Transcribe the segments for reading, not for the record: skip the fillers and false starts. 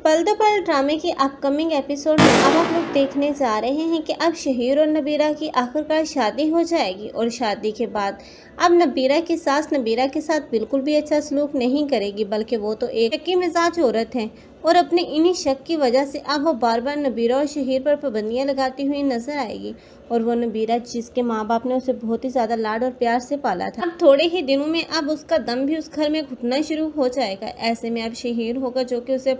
पल दो पल ड्रामे की अपकमिंग एपिसोड में अब आप लोग देखने जा रहे हैं कि अब शहीर और नबीरा की आखिरकार शादी हो जाएगी और शादी के बाद अब नबीरा की सास नबीरा के साथ बिल्कुल भी अच्छा सलूक नहीं करेगी, बल्कि वो तो एक शक्की मिजाज औरत है और अपने इन्हीं शक की वजह से अब वो बार बार नबीरा और शहीर पर पाबंदियां लगाती हुई नजर आएगी। और वो नबीरा जिसके माँ बाप ने उसे बहुत ही ज़्यादा लाड और प्यार से पाला था, अब थोड़े ही दिनों में अब उसका दम भी उस घर में घुटना शुरू हो जाएगा। ऐसे में अब शहीर होगा जो कि उसे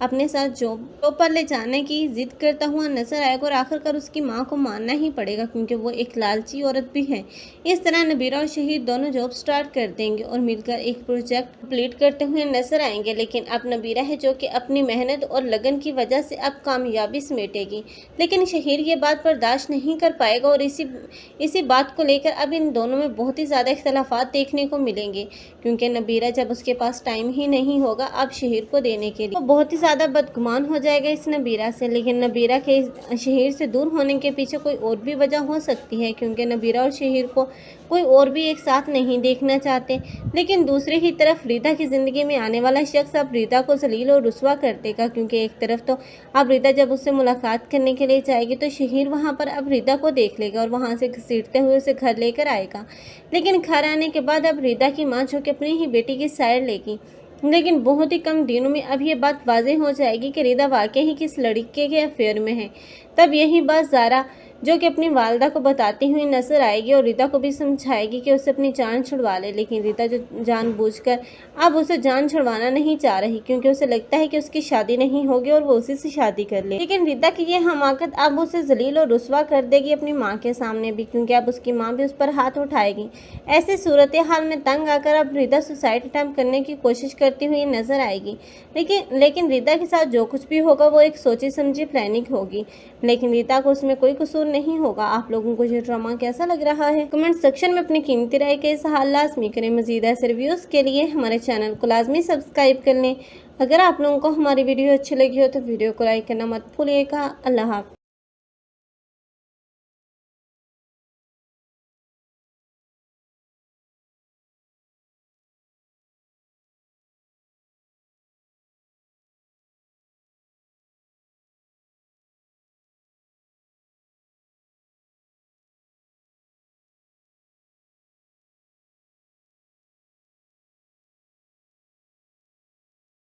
अपने साथ जॉब पर ले जाने की जिद करता हुआ नजर आएगा और आखिरकार उसकी माँ को मानना ही पड़ेगा, क्योंकि वो एक लालची औरत भी है। इस तरह नबीरा और शहीर दोनों जॉब स्टार्ट कर देंगे और मिलकर एक प्रोजेक्ट कंप्लीट करते हुए नजर आएंगे। लेकिन अब नबीरा है जो कि अपनी मेहनत और लगन की वजह से अब कामयाबी समेटेगी, लेकिन शहीर ये बात बर्दाश्त नहीं कर पाएगा और इसी बात को लेकर अब इन दोनों में बहुत ही ज़्यादा इख्तलाफात देखने को मिलेंगे, क्योंकि नबीरा जब उसके पास टाइम ही नहीं होगा अब शहीर को देने के लिए, तो बहुत ही ज़्यादा बदगुमान हो जाएगा इस नबीरा से। लेकिन नबीरा के शहीर से दूर होने के पीछे कोई और भी वजह हो सकती है, क्योंकि नबीरा और शहीर को कोई और भी एक साथ नहीं देखना चाहते। लेकिन दूसरी ही तरफ रीता की ज़िंदगी में आने वाला शख्स अब रीता को जलील और रुस्वा कर देगा, क्योंकि एक तरफ तो अब रीता जब उससे मुलाकात करने के लिए जाएगी तो शहीर वहाँ पर अब रीता को देख लेगा और वहाँ से घसीटते हुए उसे घर लेकर आएगा। लेकिन घर आने के बाद अब रीता की माँ जो कि अपनी ही बेटी की साइड लेगी, लेकिन बहुत ही कम दिनों में अब ये बात वाज़ेह हो जाएगी कि रीता वाकई ही किस लड़के के अफेयर में है। तब यही बात ज़ारा जो कि अपनी वालदा को बताती हुई नजर आएगी और रीता को भी समझाएगी कि उसे अपनी जान छुड़वा ले। लेकिन रीता जो जानबूझकर अब उसे जान छुड़वाना नहीं चाह रही, क्योंकि उसे लगता है कि उसकी शादी नहीं होगी और वो उसी से शादी कर ले। लेकिन रीता की ये हमाकत अब उसे जलील और रुस्वा कर देगी अपनी माँ के सामने भी, क्योंकि अब उसकी माँ भी उस पर हाथ उठाएगी। ऐसी सूरत हाल में तंग आकर अब रीता सुसाइड अटेम्प्ट करने की कोशिश करती हुई नजर आएगी। लेकिन रीता के साथ जो कुछ भी होगा वो एक सोची समझी प्लानिंग होगी, लेकिन रीता को उसमें कोई कसूर नहीं होगा। आप लोगों को ये ड्रामा कैसा लग रहा है कमेंट सेक्शन में अपनी कीमती राय के इज़हार लाजमी करें। मज़ीद ऐसे रिव्यूज़ के लिए हमारे चैनल को लाजमी सब्सक्राइब कर लें। अगर आप लोगों को हमारी वीडियो अच्छी लगी हो तो वीडियो को लाइक करना मत भूलिएगा। अल्लाह हाफ़िज़।